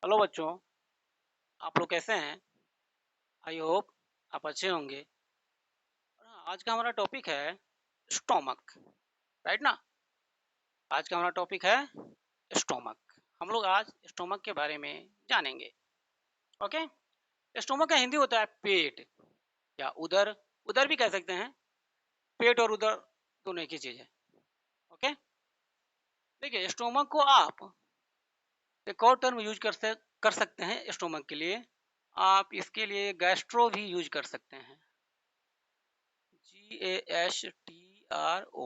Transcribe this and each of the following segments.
Hello बच्चों, आप लोग कैसे हैं? आई होप आप अच्छे होंगे। और हाँ, आज का हमारा टॉपिक है स्टोमक, राइट ना? आज का हमारा टॉपिक है स्टोमक। हम लोग आज स्टोमक के बारे में जानेंगे। ओके। स्टोमक का हिंदी होता है पेट या उदर। उदर भी कह सकते हैं। पेट और उदर दोनों एक ही चीज है। ओके। देखिए, स्टोमक को आप एक और टर्म यूज कर सकते हैं स्टोमक के लिए। आप इसके लिए गैस्ट्रो भी यूज कर सकते हैं। GASTRO।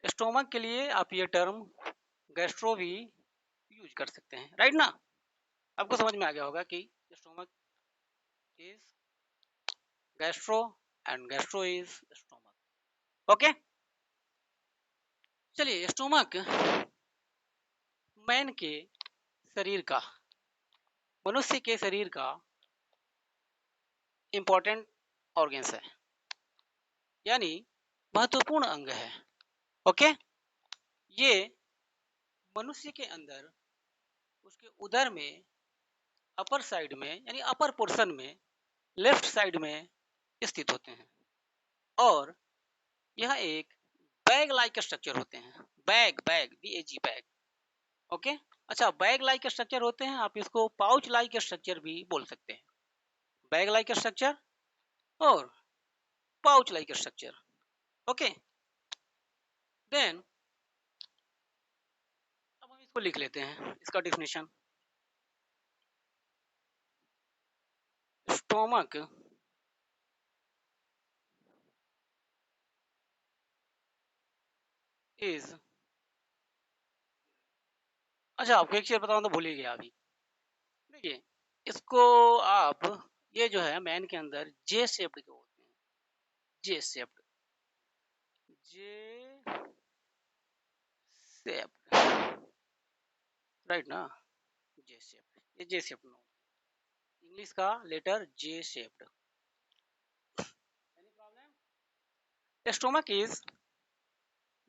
स्टोमक के लिए आप ये टर्म गैस्ट्रो भी यूज कर सकते हैं, राइट ना? आपको समझ में आ गया होगा कि stomach is gastro and gastro is stomach. Okay. चलिए, स्टोमक मैन के शरीर का, मनुष्य के शरीर का इंपॉर्टेंट ऑर्गन्स है, यानी महत्वपूर्ण अंग है। ओके। ये मनुष्य के अंदर उसके उदर में अपर साइड में यानी अपर पोर्शन में लेफ्ट साइड में स्थित होते हैं और यह एक बैग लाइक स्ट्रक्चर होते हैं। Bag bag BAG bag. Okay. अच्छा, बैग लाइक स्ट्रक्चर होते हैं, आप इसको पाउच लाइक स्ट्रक्चर भी बोल सकते हैं। बैग लाइक स्ट्रक्चर और pouch like structure. Okay. Then अब हम इसको लिख लेते हैं, इसका डेफिनेशन। स्टोमक इज, अच्छा आपको एक चीज बताऊं तो भूल ही गया अभी। देखिए, इसको आप, ये जो है मैन के अंदर जे शेप्ड के होते हैं। J shaped, J shaped, right ना? जे शेप्ड, ये जे शेप्ड नो, इंग्लिश का letter J shaped. Any problem? Stomach is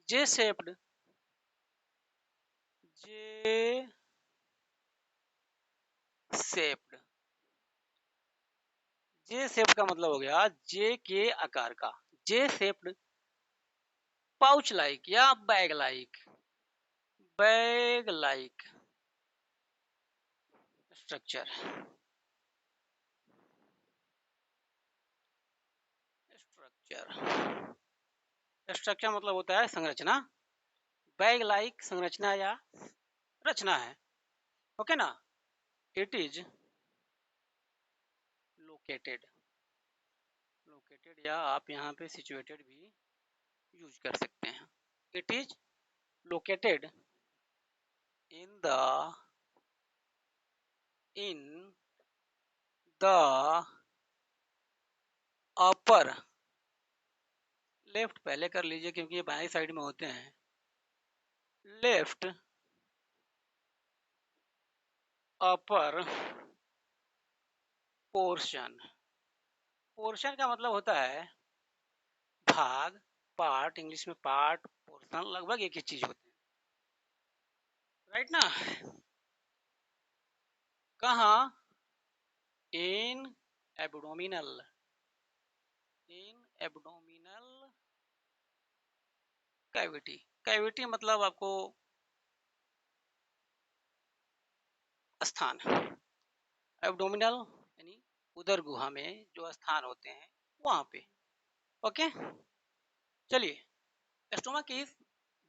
J shaped, J shaped. J shaped का मतलब हो गया जे के आकार का। जे शेप्ड, पाउच लाइक या bag like, bag like structure. Structure, structure मतलब होता है संरचना। बैग लाइक संरचना या रचना है। ओके ना? इट इज लोकेटेड, लोकेटेड या आप यहाँ पे सिचुएटेड भी यूज कर सकते हैं। It is located in the, in the upper, left पहले कर लीजिए क्योंकि ये बाएं साइड में होते हैं। Left upper portion. पोर्शन का मतलब होता है भाग, पार्ट। इंग्लिश में पार्ट, पोर्शन लगभग एक ही चीज होते हैं, राइट ना? कहाँ? इन एब्डोमिनल, इन एब्डोमिनल कैविटी। कैविटी मतलब आपको स्थान, एब्डोमिनल यानी उदर गुहा में जो स्थान होते हैं वहां पे। ओके। चलिए, stomach is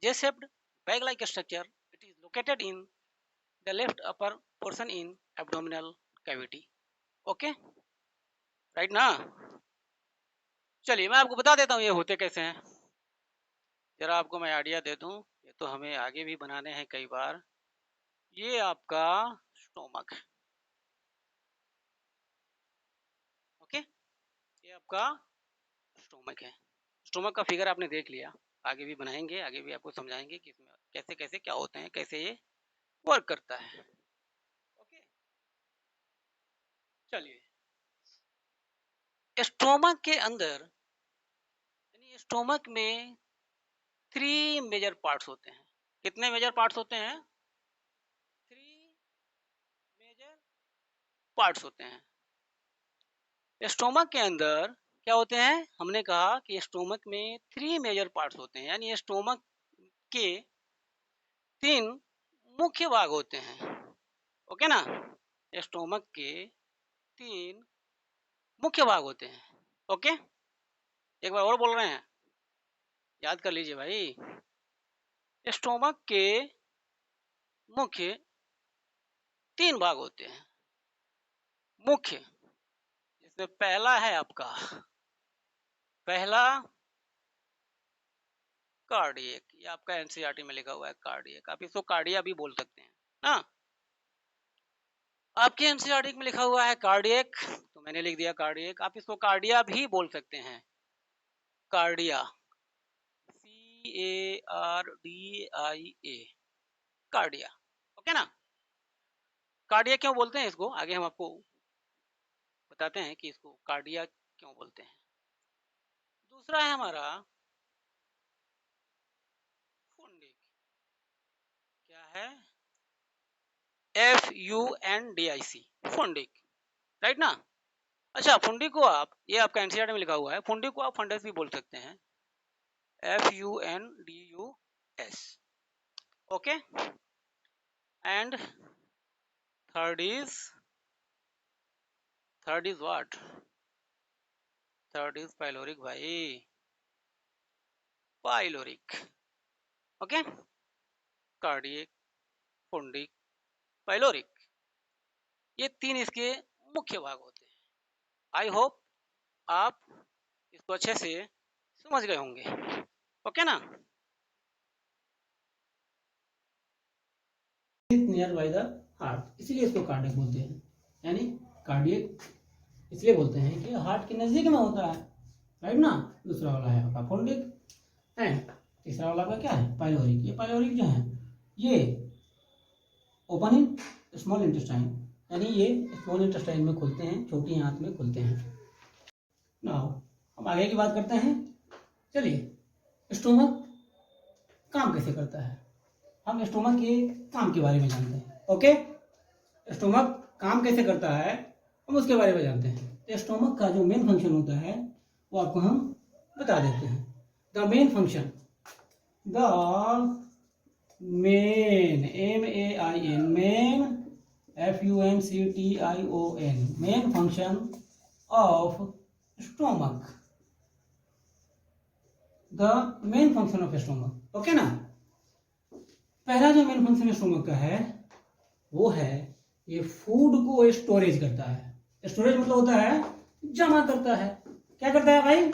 J shaped bag like structure. It is located in the left upper portion in abdominal cavity. Okay, right ना? चलिए, मैं आपको बता देता हूँ ये होते कैसे हैं। जरा आपको मैं आइडिया दे दूं, ये तो हमें आगे भी बनाने हैं कई बार। ये आपका स्टोमक, ओके, ये आपका स्टोमक है। स्टोमक का फिगर आपने देख लिया, आगे भी बनाएंगे, आगे भी आपको समझाएंगे कि इसमें कैसे कैसे क्या होते हैं, कैसे ये वर्क करता है। ओके। चलिए, स्टोमक के अंदर यानी स्टोमक में 3 मेजर पार्ट्स होते हैं। कितने मेजर पार्ट्स होते हैं? 3 मेजर पार्ट्स होते हैं। स्टोमक के अंदर क्या होते हैं? हमने कहा कि स्टोमक में 3 मेजर पार्ट्स होते हैं, यानी स्टोमक के 3 मुख्य भाग होते हैं। ओके ना? स्टोमक के 3 मुख्य भाग होते हैं। ओके? एक बार और बोल रहे हैं, याद कर लीजिए भाई। स्टोमक के मुख्य 3 भाग होते हैं। मुख्य, जिसमें पहला है आपका, पहला कार्डियक, ये आपका एनसीईआरटी में लिखा हुआ है कार्डियक, आप इसको कार्डिया भी बोल सकते हैं ना। आपके एनसीईआरटी में लिखा हुआ है कार्डियक, तो मैंने लिख दिया कार्डियक, आप इसको कार्डिया भी बोल सकते हैं, कार्डिया, CARDIA, कार्डिया। ओके ना? कार्डिया क्यों बोलते हैं इसको, आगे हम आपको बताते हैं कि इसको कार्डिया क्यों बोलते हैं। दूसरा है हमारा फुंडिक, क्या है? FUNDIC, फुंडिक, राइट ना? अच्छा, फुंडी को आप, ये आपका एनसीईआरटी में लिखा हुआ है, फुंडी को आप फंडस भी बोल सकते हैं, FUNDUS। Okay? And third is what? Third is pyloric भाई, पाइलोरिक। ओके? कार्डियक, फुंडिक, पाइलोरिक, ये 3 इसके मुख्य भाग होते हैं। आई होप आप इसको अच्छे से समझ गए होंगे। ओके ना? नियर बाय द हार्ट, इसीलिए इसको कार्डियक बोलते हैं, यानी कार्डियक इसलिए बोलते हैं कि हार्ट के नजदीक में होता है, राइट ना। दूसरा वाला है आपका फुंडिक, एंड तीसरा वाला आपका क्या है? पाइलोरिक। ये पाइलोरिक जो है ये ओपन इन स्मॉल इंटेस्टाइन, यानी ये स्मॉल इंटेस्टाइन में खुलते हैं, छोटी आंत में खुलते हैं। नाउ हम आगे की बात करते हैं। चलिए, स्टोमक काम कैसे करता है, हम स्टोमक के काम के बारे में जानते हैं। ओके? स्टोमक काम कैसे करता है हम उसके बारे में जानते हैं। स्टोमक का जो मेन फंक्शन होता है वो आपको हम बता देते हैं। The main function, the main, MAIN, main, FUNCTION, main function of stomach, the main function of stomach. Okay ना? पहला जो मेन फंक्शन स्टोमक का है वो है ये फूड को स्टोरेज करता है। स्टोरेज मतलब होता है जमा करता है। क्या करता है भाई?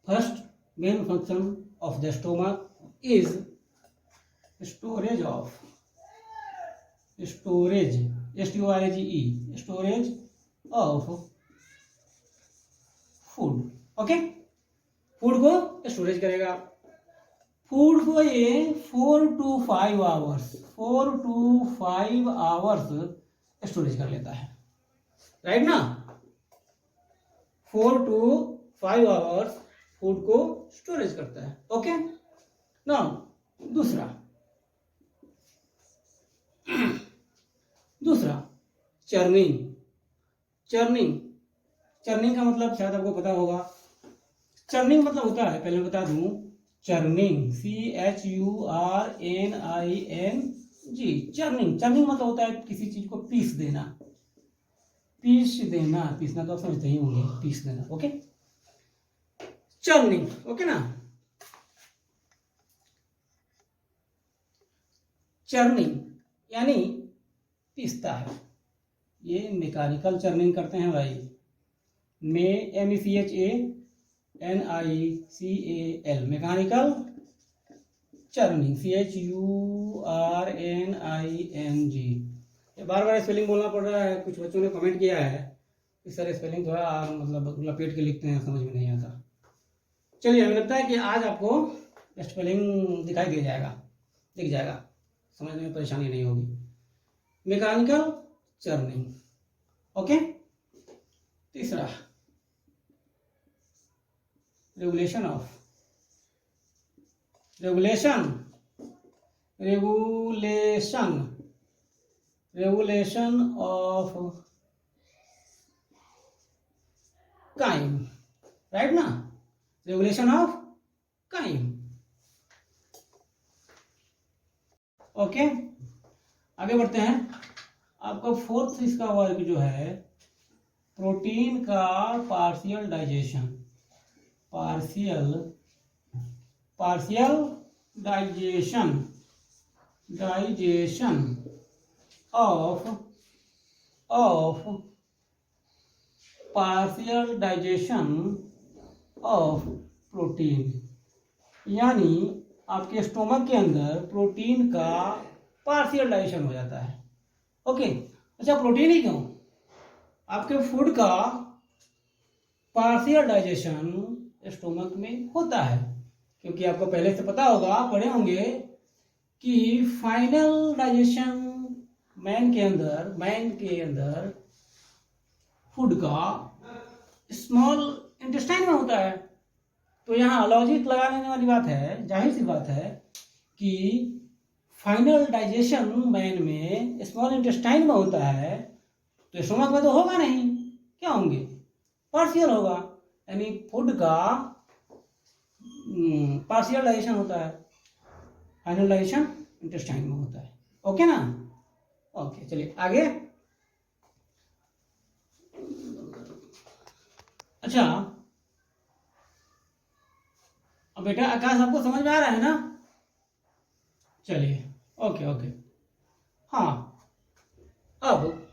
First main function of the stomach is storage of, storage, STORAGE, storage of food. Okay? Food को स्टोरेज करेगा। फूड को ये 4 to 5 hours, 4 to 5 hours storage कर लेता है, राइट ना। 4 to 5 आवर्स फूड को स्टोरेज करता है। ओके ना? दूसरा चर्निंग। चर्निंग का मतलब शायद आपको पता होगा। चर्निंग मतलब होता है, पहले बता दूं, चर्निंग, CHURNING, चर्निंग मतलब होता है किसी चीज को पीस देना, पीसना तो आप समझते ही होंगे, पीस देना। ओके? चर्निंग, ओके ना। चर्निंग यानी पीसता है, ये मैकेनिकल चर्निंग करते हैं भाई। MECHANICAL, mechanical churning, CHURNING। ये बार बार स्पेलिंग बोलना पड़ रहा है, कुछ बच्चों ने कमेंट किया है इस तरह स्पेलिंग थोड़ा मतलब लपेट के लिखते हैं, समझ में नहीं आता। चलिए, हमें लगता है कि आज आपको स्पेलिंग दिखाई दिख जाएगा, समझने में परेशानी नहीं होगी। Mechanical churning. ओके? तीसरा regulation regulation of chyme, right ना, रेगुलेशन ऑफ काइम। ओके, आगे बढ़ते हैं। आपका फोर्थ इसका वर्क जो है प्रोटीन का partial digestion, partial digestion of partial digestion of protein, यानी आपके स्टोमक के अंदर प्रोटीन का पार्शियल डाइजेशन हो जाता है। ओके, अच्छा प्रोटीन ही क्यों, आपके फूड का पार्शियल डाइजेशन स्टोमक में होता है, क्योंकि आपको पहले से पता होगा, पढ़े होंगे कि फाइनल डाइजेशन मैन के अंदर फूड का स्मॉल इंटेस्टाइन में होता है। तो यहाँ लॉजिक लगाने वाली बात है, जाहिर सी बात है कि फाइनल डाइजेशन मैन में स्मॉल इंटेस्टाइन में होता है, तो स्टोमक में तो होगा नहीं, क्या होंगे, पार्शियल होगा, यानी फूड का पार्शियल डाइजेशन होता है, फाइनल डाइजेशन इंटेस्टाइन में होता है। ओके ना, ओके चलिए आगे। अच्छा अब बेटा आकाश आपको समझ में आ रहा है ना, चलिए ओके ओके। हाँ, अब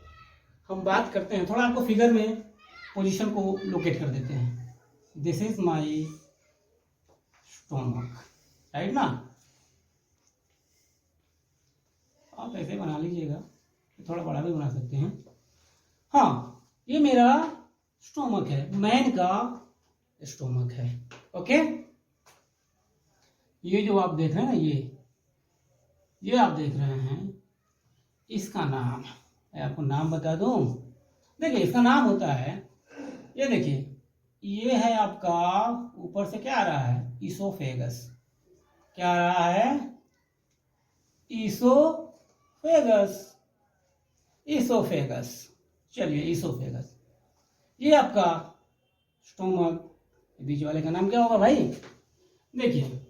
हम बात करते हैं, थोड़ा आपको फिगर में पोजीशन को लोकेट कर देते हैं। This is my stomach, right ना, आप ऐसे बना लीजिएगा, थोड़ा बड़ा भी बना सकते हैं। हाँ, ये मेरा स्टोमक है, मैन का स्टोमक है। ओके, ये जो आप देख रहे हैं ना, ये आप देख रहे हैं, इसका नाम, मैं आपको नाम बता दूं, देखिए इसका नाम होता है, ये देखिए, ये है आपका ऊपर से क्या आ रहा है, ईसोफेगस। क्या आ रहा है, ईसोफेगस। चलिए ईसोफेगस, ये आपका स्टोमक, बीच वाले का नाम क्या होगा भाई, देखिए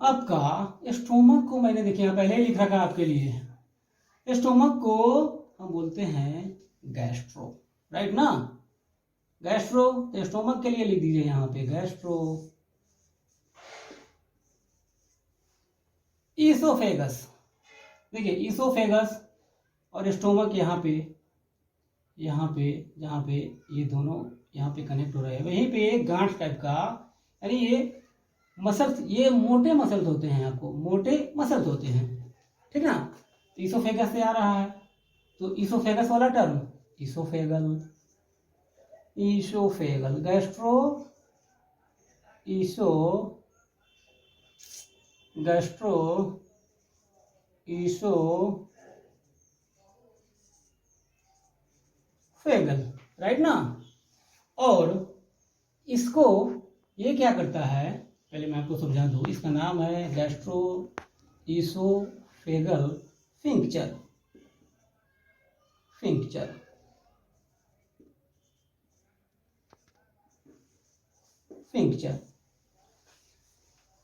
आपका स्टोमक को मैंने देखिए यहाँ पहले ही लिख रखा आपके लिए, स्टोमक को हम बोलते हैं गैस्ट्रो, राइट ना, गैस्ट्रो, तो स्टोमक के लिए लिख दीजिए यहाँ पे गैस्ट्रो। ईसोफेगस, देखिए ईसोफेगस और स्टोमक यहाँ पे जहाँ पे ये दोनों यहाँ पे कनेक्ट हो रहे हैं, वहीं पे एक गांठ टाइप का, यानी ये मसल्स, ये मोटे मसल्स होते हैं, आपको मोटे मसल्स होते हैं, ठीक ना। तो ईसोफेगस से आ रहा है, तो ईसोफेगस वाला term oesophageal gastro oesophageal, right ना। और इसको ये क्या करता है, पहले मैं आपको समझा दूं, इसका नाम है gastro oesophageal sphincter.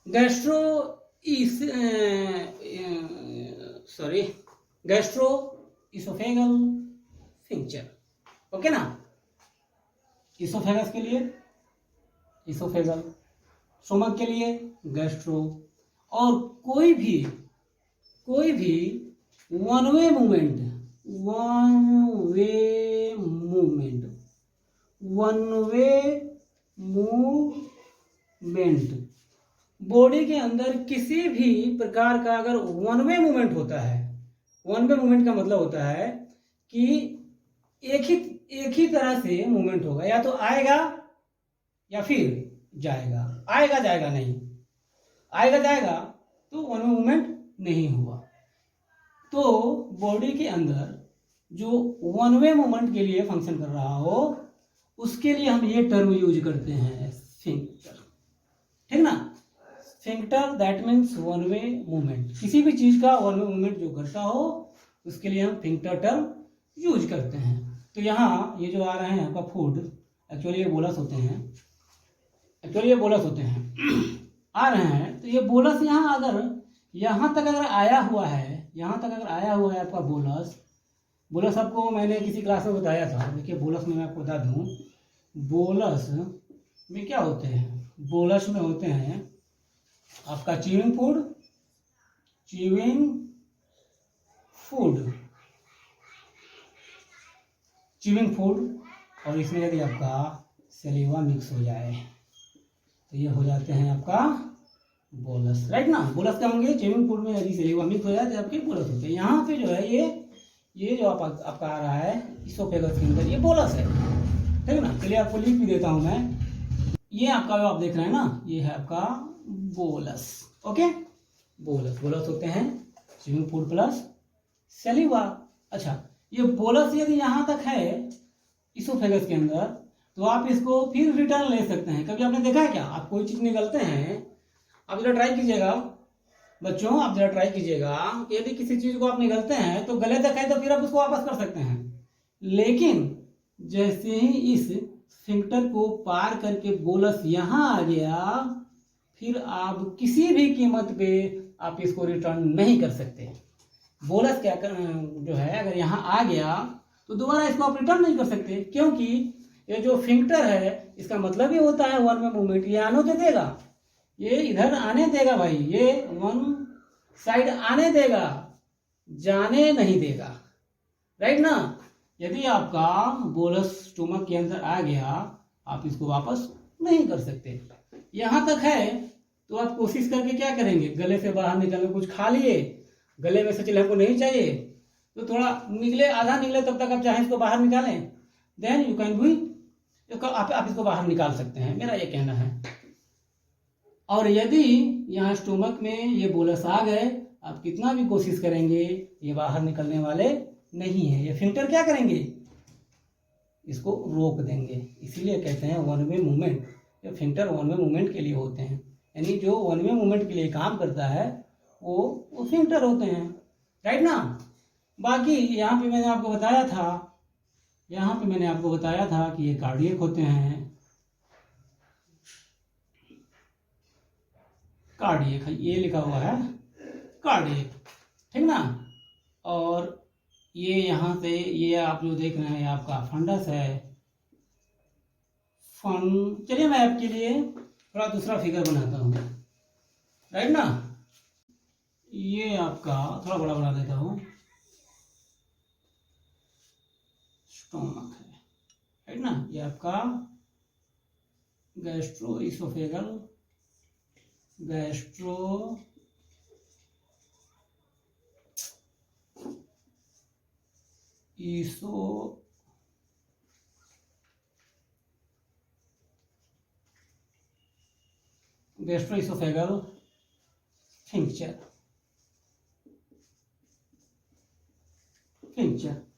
Gastro oesophageal sphincter, okay ना। ईसोफेगस के लिए ईसोफेगल, स्टोमक के लिए गैस्ट्रो, और कोई भी वन वे मूवमेंट, बॉडी के अंदर किसी भी प्रकार का अगर वन वे मूवमेंट होता है, वन वे मूवमेंट का मतलब होता है कि एक ही तरह से मूवमेंट होगा, या तो आएगा या फिर जाएगा, आएगा जाएगा नहीं, आएगा जाएगा तो वन वे मूवमेंट नहीं हुआ। तो बॉडी के अंदर जो वन वे मूवमेंट के लिए फंक्शन कर रहा हो, उसके लिए हम ये टर्म यूज करते हैं स्फिंक्टर, ठीक ना। Sphincter that means one way movement, किसी भी चीज का वन वे मूवमेंट जो करता हो उसके लिए हम फिंक्टर टर्म यूज करते हैं। तो यहाँ ये जो आ रहे हैं आपका फूड, एक्चुअली ये बोलस होते हैं, आ रहे हैं। तो ये बोलस यहाँ अगर यहाँ तक अगर आया हुआ है आपका बोलस आपको मैंने किसी क्लास में बताया था। देखिए बोलस में मैं आपको बता दूँ, बोलस में क्या होते हैं, बोलस में होते हैं आपका च्यूइंग फूड, और इसमें यदि आपका सलीवा मिक्स हो जाए तो ये हो जाते हैं आपका बोलस, राइट ना। बोलस क्या होंगे, च्यूइंग फूड में यदि सलीवा मिक्स हो जाए तो आपके बोलस होते हैं। यहाँ पे जो है ये जो आपका आ रहा है इसोफेगस के अंदर, ये बोलस है, ठीक ना। चलिए आपको लिख भी देता हूँ मैं। ये आपका जो आप देख रहे हैं ना, ये है आपका बोलस। ओके, बोलस होते हैं च्यूइंग फूड प्लस सलीवा। अच्छा, ये बोलस यदि यहाँ तक है इसोफेगस के अंदर तो आप इसको फिर रिटर्न ले सकते हैं। कभी आपने देखा है क्या, आप कोई चीज निगलते हैं, आप जरा ट्राई कीजिएगा बच्चों, आप जरा ट्राई कीजिएगा कि यदि किसी चीज को आप निगलते हैं तो गले तक है तो फिर आप उसको वापस कर सकते हैं, लेकिन जैसे ही इस स्फिंक्टर को पार करके बोलस यहाँ आ गया, फिर आप किसी भी कीमत पे आप इसको रिटर्न नहीं कर सकते। बोलस क्या जो है, अगर यहाँ आ गया तो दोबारा इसको आप रिटर्न नहीं कर सकते, क्योंकि ये जो फिंक्टर है इसका मतलब ही होता है वन वे मूवमेंट। ये आने तो देगा, ये इधर आने देगा भाई, ये वन साइड आने देगा, जाने नहीं देगा, राइट ना। यदि आपका बोलस स्टोमक के अंदर आ गया, आप इसको वापस नहीं कर सकते। यहाँ तक है तो आप कोशिश करके क्या करेंगे, गले से बाहर निकलने, कुछ खा लिए, गले में से चले हमको नहीं चाहिए तो थोड़ा निकले, आधा निकले तब तक आप चाहें इसको बाहर निकालें, then you can do it, आप इसको बाहर निकाल सकते हैं, मेरा ये कहना है। और यदि यहाँ स्टोमक में ये बोलस आ गए, आप कितना भी कोशिश करेंगे ये बाहर निकलने वाले नहीं है। ये फिल्टर क्या करेंगे, इसको रोक देंगे। इसीलिए कहते हैं वन वे मूवमेंट। ये फिल्टर वन वे मूवमेंट के लिए होते हैं, यानी जो वन वे मूवमेंट के लिए काम करता है वो फिल्टर होते हैं, राइट ना। बाकी यहाँ पे मैंने आपको बताया था कि ये कार्डियक होते हैं, कार्डियक है, ये लिखा हुआ है कार्डियक, ठीक ना। और ये यहाँ से ये आप जो देख रहे हैं आपका फंडस है, चलिए मैं आपके लिए थोड़ा दूसरा फिगर बनाता हूँ, राइट ना। ये आपका थोड़ा बड़ा बना देता हूँ, स्टोमक है, राइट ना। ये आपका gastro oesophageal, gastro oesophageal sphincter,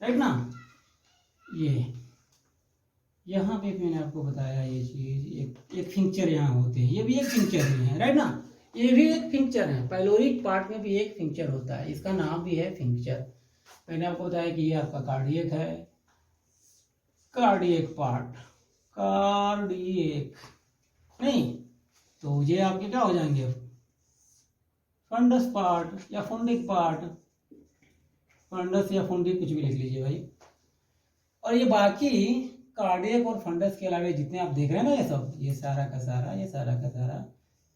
right ना। ये यहाँ पे मैंने आपको बताया ये चीज, एक फिंक्चर यहाँ होते हैं, ये भी एक फिंक्चर ही है, राइट ना। ये भी एक फिंक्चर है, पाइलोरिक पार्ट में भी एक फिंक्चर होता है, इसका नाम भी है फिंक्चर। मैंने आपको बताया कि ये आपका कार्डियक है, कार्डियक पार्ट, कार्डियक नहीं तो ये आपके क्या हो जाएंगे, फंडस पार्ट या फंडिक पार्ट, फंडस या फंडिक कुछ भी लिख लीजिए भाई। और ये बाकी कार्डियक और फंडस के अलावा जितने आप देख रहे हैं ना, ये सब, ये सारा का सारा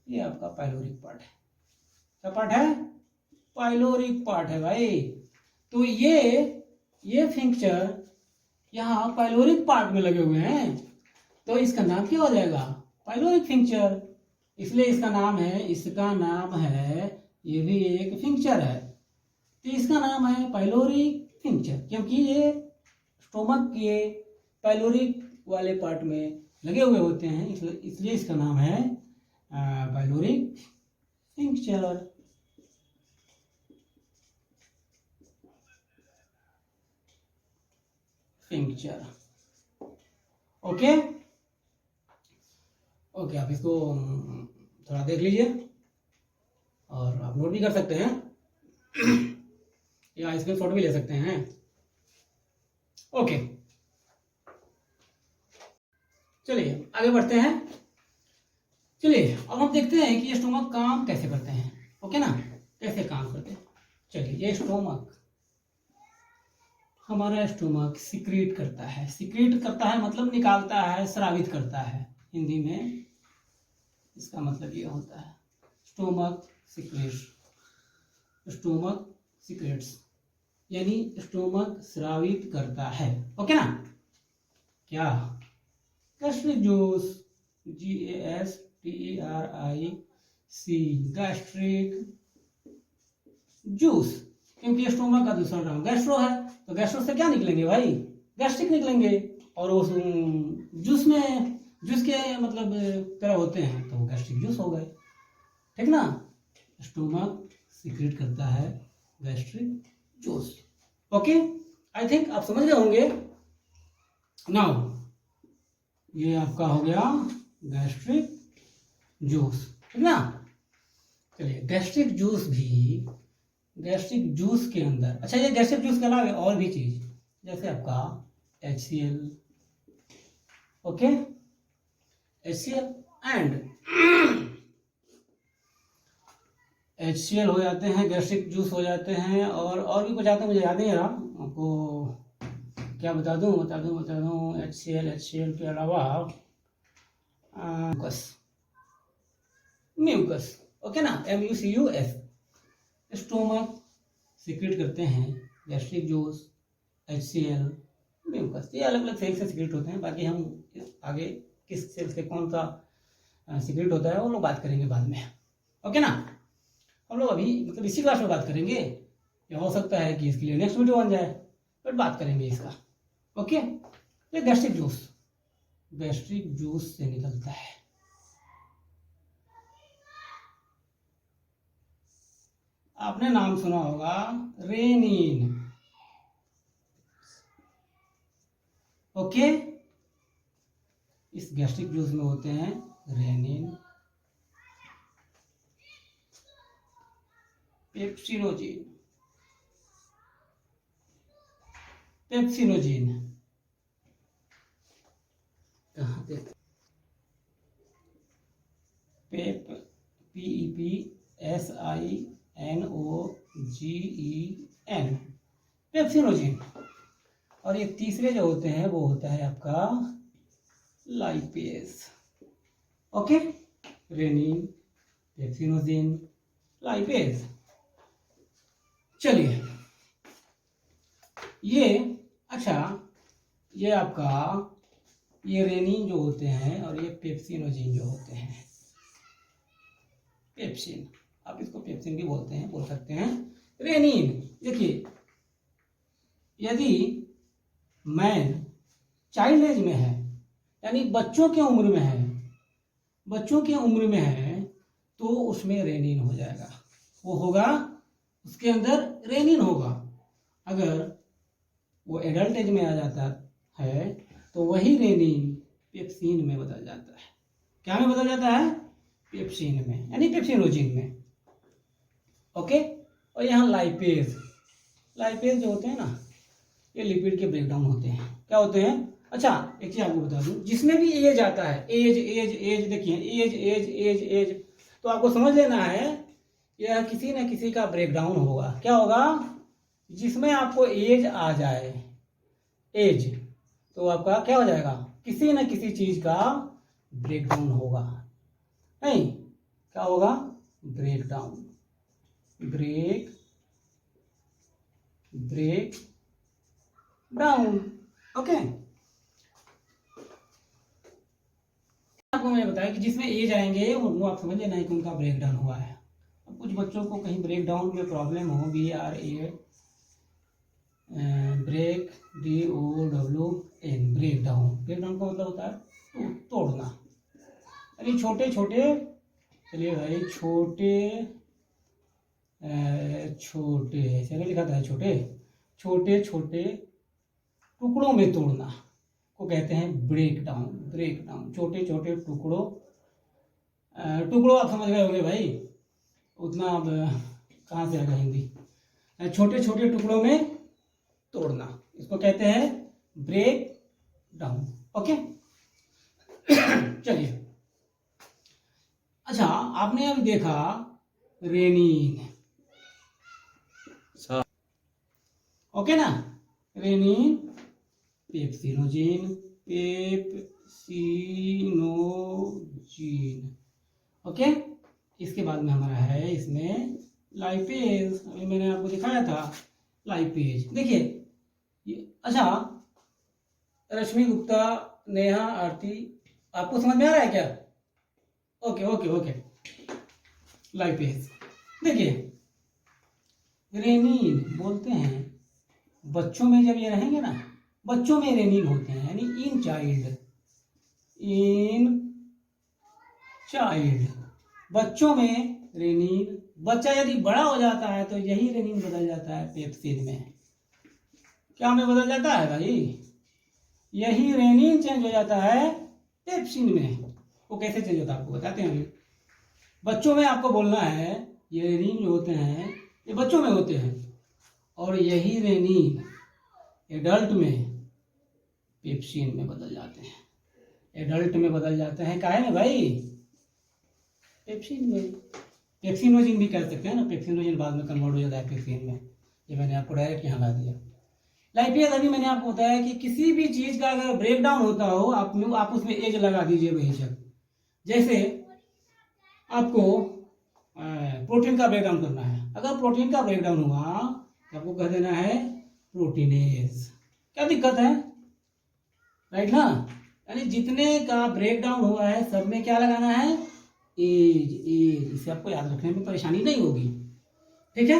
ये आपका पाइलोरिक पार्ट है। क्या पार्ट है, पाइलोरिक पार्ट है भाई। तो ये फिंक्चर यहाँ पाइलोरिक पार्ट में लगे हुए हैं, तो इसका नाम क्या हो जाएगा, पाइलोरिक फिंक्चर। इसलिए इसका नाम है, ये भी एक फिंक्चर है, तो इसका नाम है पाइलोरिक फिंक्चर, क्योंकि ये स्टोमक के पाइलोरिक वाले पार्ट में लगे हुए होते हैं, इसलिए इसका नाम है पाइलोरिक फिंक्चर। ओके, आप इसको थोड़ा देख लीजिए और आप नोट भी कर सकते हैं। या इसमें शॉट भी ले सकते हैं। ओके, चलिए आगे बढ़ते हैं। चलिए अब हम देखते हैं कि ये स्टोमक काम कैसे करते हैं। ओके ना, कैसे काम करते हैं। चलिए, ये स्टोमक, हमारा स्टोमक सिक्रीट करता है। सिक्रीट करता है मतलब निकालता है, स्रावित करता है। हिंदी में इसका मतलब ये होता है स्टोमक सिक्रेट। स्टोमक सिक्रेट्स यानी स्टोमक स्रावित करता है। ओके ना। क्या? Gastric juice, GASTRIC, gastric juice, क्योंकि स्टोमक का दूसरा नाम गैस्ट्रो है। तो गैस्ट्रो से क्या निकलेंगे भाई? गैस्ट्रिक निकलेंगे। और उस जूस में, जूस के मतलब तरह होते हैं, तो वो गैस्ट्रिक जूस हो गए। ठीक ना। स्टोमक सीक्रेट करता है gastric juice. Okay, I think आप समझ गए होंगे। नाउ ये आपका हो गया गैस्ट्रिक जूस, ठीक ना। चलिए, गैस्ट्रिक जूस भी, गैस्ट्रिक जूस के अंदर, अच्छा ये गैस्ट्रिक जूस के अलावा और भी चीज, जैसे आपका HCl, okay, HCl and HCl हो जाते हैं, गैस्ट्रिक जूस हो जाते हैं, और भी कुछ आते हैं, मुझे याद नहीं आ रहा, आपको क्या बता दूं HCl के अलावा म्यूकस, ओके ना, MUCUS। स्टोमक सीक्रेट करते हैं गैस्ट्रिक जूस, HCl, म्यूकस। ये अलग अलग सेल से सीक्रेट होते हैं। बाकी हम आगे किस सेल से कौन सा सीक्रेट होता है वो लोग बात करेंगे बाद में। ओके ना। हम लोग अभी मतलब इसी क्लास में बात करेंगे, या हो सकता है कि इसके लिए नेक्स्ट वीडियो बन जाए, बट बात करेंगे इसका। ओके, ये गैस्ट्रिक जूस से निकलता है। आपने नाम सुना होगा रेनिन, ओके। इस गैस्ट्रिक जूस में होते हैं रेनिन, पेप्सिनोजिन, कहाँ पे? PEPSINOGEN, pepsinogen. और ये तीसरे जो होते हैं वो होता है आपका lipase, okay. Rennin, pepsinogen, lipase. चलिए, ये अच्छा, ये आपका ये रेनिन जो होते हैं और ये पेप्सिनोजिन जो होते हैं, पेप्सिन, आप इसको पेप्सिन भी बोल सकते हैं। रेनिन, देखिए, यदि मैन चाइल्ड एज में है, यानी बच्चों के उम्र में है, तो उसमें रेनिन हो जाएगा। वो होगा, उसके अंदर रेनिन होगा। अगर वो एडल्ट एज में आ जाता है तो वही रेनिन पेप्सिन में बदल जाता है। क्या में बदल जाता है? पेप्सिन में, यानी पेप्सिनोजिन में, ओके। और यहाँ लाइपेज जो होते हैं ना, ये लिपिड के ब्रेकडाउन होते हैं। क्या होते हैं? अच्छा, एक चीज आपको बता दूं, जिसमें भी एज आता है, एज देखिए, एज, तो आपको समझ लेना है यह किसी न किसी का ब्रेकडाउन होगा। क्या होगा? जिसमें आपको एज आ जाए, एज, तो आपका क्या हो जाएगा? किसी न किसी चीज का ब्रेकडाउन होगा। नहीं, क्या होगा? Break down, okay. आपको मैंने बताया कि जिसमें एज आएंगे वो आप समझ लेना है कि उनका ब्रेक डाउन हुआ है। अब कुछ बच्चों को कहीं ब्रेक डाउन में प्रॉब्लम हो, BRA, break, DOWN, break down का मतलब होता है तोड़ना, यानी छोटे, चलिए भाई, छोटे ऐसे लिखा था, छोटे टुकड़ों में तोड़ना को कहते हैं ब्रेक डाउन। छोटे टुकड़ों आप समझ गए होंगे भाई, उतना अब कहाँ से आएगा हिंदी, छोटे छोटे टुकड़ों में तोड़ना, इसको कहते हैं ब्रेक डाउन। ओके चलिए, अच्छा आपने अभी देखा रेनिन, ओके ना, रेनिन, पेप्सिनोजेन, ओके। इसके बाद में हमारा है इसमें लाइपेज, अभी मैंने आपको दिखाया था लाइपेज। देखिए अच्छा, रश्मि गुप्ता, नेहा, आरती, आपको समझ में आ रहा है क्या? Okay okay okay. लाइपेज देखिए, रेनिन बोलते हैं बच्चों में जब ये रहेंगे ना, बच्चों में रेनिन होते हैं, यानी इन चाइल्ड बच्चों में रेनिन। बच्चा यदि बड़ा हो जाता है तो यही रेनिन बदल जाता है पेप्सिन में। क्या में बदल जाता है भाई? यही रेनिन चेंज हो जाता है पेप्सिन में। वो कैसे चेंज होता है आपको बताते हैं अभी। बच्चों में आपको बोलना है ये रेनिन जो होते हैं ये बच्चों में होते हैं, और यही रेनिन एडल्ट में पेप्सिन में बदल जाते हैं। एडल्ट में बदल जाते हैं काहे में भाई? पेप्सिन में। पेप्सिनोजेन भी कह सकते हैं ना, पेप्सिनोजेन बाद में कन्वर्ट हो जाता है पेप्सिन में। ये मैंने आपको डायरेक्ट यहाँ ला दिया। लाइपेज अभी मैंने आपको बताया कि किसी भी चीज का अगर ब्रेक डाउन होता हो आप उसमें एज लगा दीजिए बेहिचक। जैसे आपको प्रोटीन का ब्रेक डाउन करना है, अगर प्रोटीन का ब्रेक डाउन हुआ तो आपको कह देना है प्रोटीनेज। क्या दिक्कत है? राइट ना, यानी जितने का ब्रेक डाउन हुआ है सब में क्या लगाना है? एज। इसे आपको याद रखने में परेशानी नहीं होगी, ठीक है।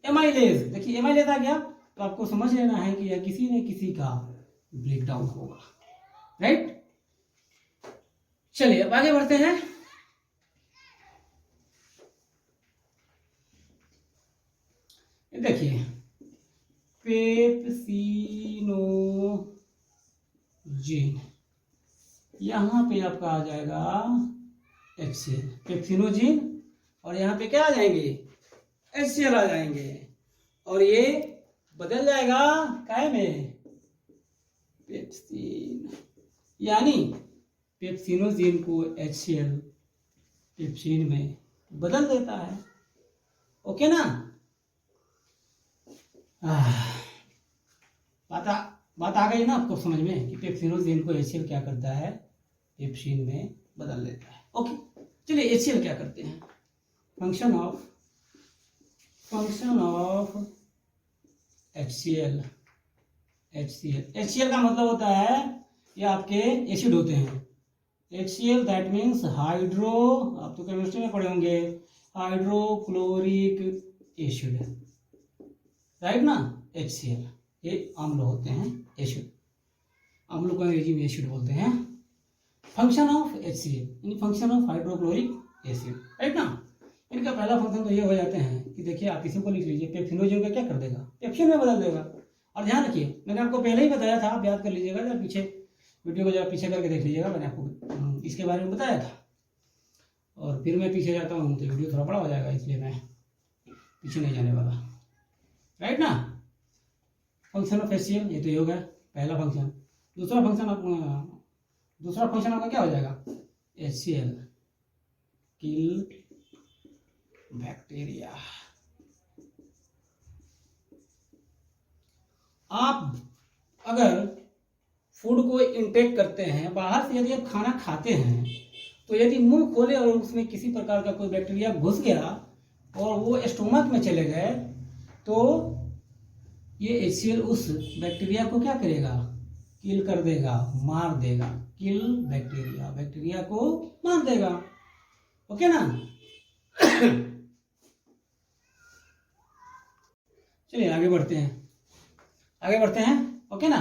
एमाइलेज, देखिए एमाइलेज आ गया तो आपको समझ लेना है कि यह किसी न किसी का ब्रेक डाउन होगा, राइट। चलिए अब आगे बढ़ते हैं। देखिए पेप्सिनोजेन, यहां पे आपका आ जाएगा HCl, पेप्सिनोजेन, और यहाँ पे क्या आ जाएंगे? HCl आ जाएंगे, और ये बदल जाएगा काय में? पेप्सिन। यानी पेप्सिनोजेन को HCl पेप्सिन में बदल देता है। ओके ना? बात आ गई ना आपको समझ में कि पेप्सिनोजेन को HCl क्या करता है? पेप्सिन में बदल देता है। ओके चलिए HCl क्या करते हैं? फंक्शन ऑफ HCl का मतलब होता है ये आपके एसिड होते हैं। HCl दैट मीन्स हाइड्रो, आप तो केमिस्ट्री में पढ़े होंगे, हाइड्रोक्लोरिक एसिड, राइट ना। HCl ये अम्ल होते हैं, एसिड, अम्ल को अंग्रेजी में एसिड बोलते हैं। फंक्शन ऑफ HCl यानी function of hydrochloric acid, right ना। इनका पहला फंक्शन तो ये हो जाते हैं कि देखिए आप इसी को लिख लीजिए, पेप्सिनोजेन का क्या कर देगा? पेप्सिन में बदल देगा। और ध्यान रखिए मैंने आपको पहले ही बताया था, आप याद कर लीजिएगा, जरा पीछे वीडियो को जरा पीछे करके देख लीजिएगा, मैंने आपको इसके बारे में बताया था। और फिर मैं पीछे जाता हूँ तो वीडियो थोड़ा बड़ा हो जाएगा, इसलिए मैं पीछे नहीं जाने वाला, राइट ना। फंक्शन ऑफ HCl ये तो ये हो गया पहला फंक्शन। दूसरा फंक्शन आपका क्या हो जाएगा? HCl kill bacteria. आप अगर फूड को इनटेक करते हैं, बाहर से यदि आप खाना खाते हैं, तो यदि मुंह खोले और उसमें किसी प्रकार का कोई बैक्टीरिया घुस गया और वो स्टोमक में चले गए, तो ये HCl उस बैक्टीरिया को क्या करेगा? किल कर देगा, मार देगा। किल बैक्टीरिया, बैक्टीरिया को मार देगा। ओके ना। चलिए आगे बढ़ते हैं, ओके ना।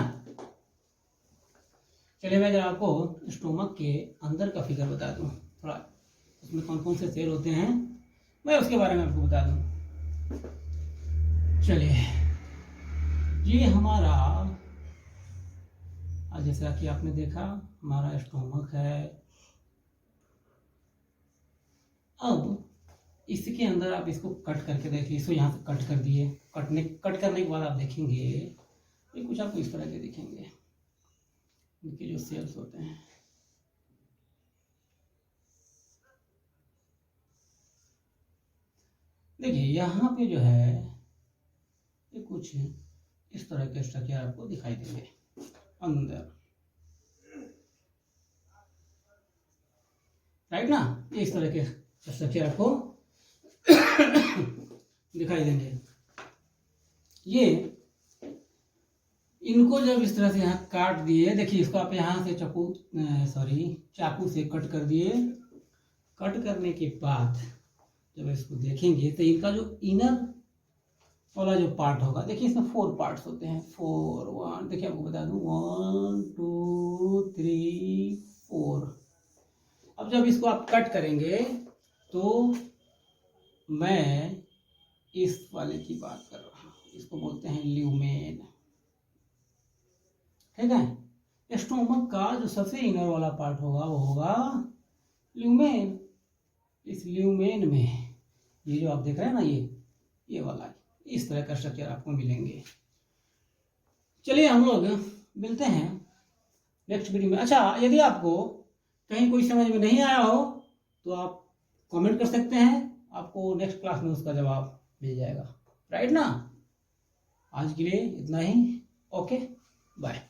चलिए मैं जरा आपको स्टोमक के अंदर का फिगर बता दूं, थोड़ा उसमें कौन कौन से सेल होते हैं मैं उसके बारे में आपको बता दूं। चलिए ये हमारा, जैसा कि आपने देखा हमारा स्टोमक है। अब इसके अंदर आप इसको कट करके देखिए, इसको यहाँ से कट कर दिए, कट करने के बाद आप देखेंगे ये कुछ आपको इस तरह के दिखेंगे, इनके जो सेल्स होते हैं। देखिए यहाँ पे जो है ये कुछ इस तरह के स्ट्रक्चर आपको दिखाई देंगे अंदर, राइट ना, इस तरह के स्ट्रक्चर आपको दिखाई देंगे। ये इनको जब इस तरह से यहाँ काट दिए, देखिए इसको आप यहाँ से चाकू से कट कर दिए। कट करने के बाद जब इसको देखेंगे तो इनका जो इनर वाला जो पार्ट होगा, देखिए इसमें 4 पार्ट्स होते हैं, 1 देखिए आपको बता दूं 1 2 3 4। अब जब इसको आप कट करेंगे तो मैं इस वाले की बात कर रहा हूँ, इसको बोलते हैं ल्यूमेन, ठीक है। स्टोमक का जो सबसे इनर वाला पार्ट होगा वो होगा ल्यूमेन। इस ल्यूमेन में ये जो आप देख रहे हैं ना, ये वाला इस तरह का स्ट्रक्चर आपको मिलेंगे। चलिए हम लोग मिलते हैं नेक्स्ट वीडियो में। अच्छा, यदि आपको कहीं कोई समझ में नहीं आया हो तो आप कमेंट कर सकते हैं, आपको नेक्स्ट क्लास में उसका जवाब मिल जाएगा, राइट ना। आज के लिए इतना ही, ओके बाय।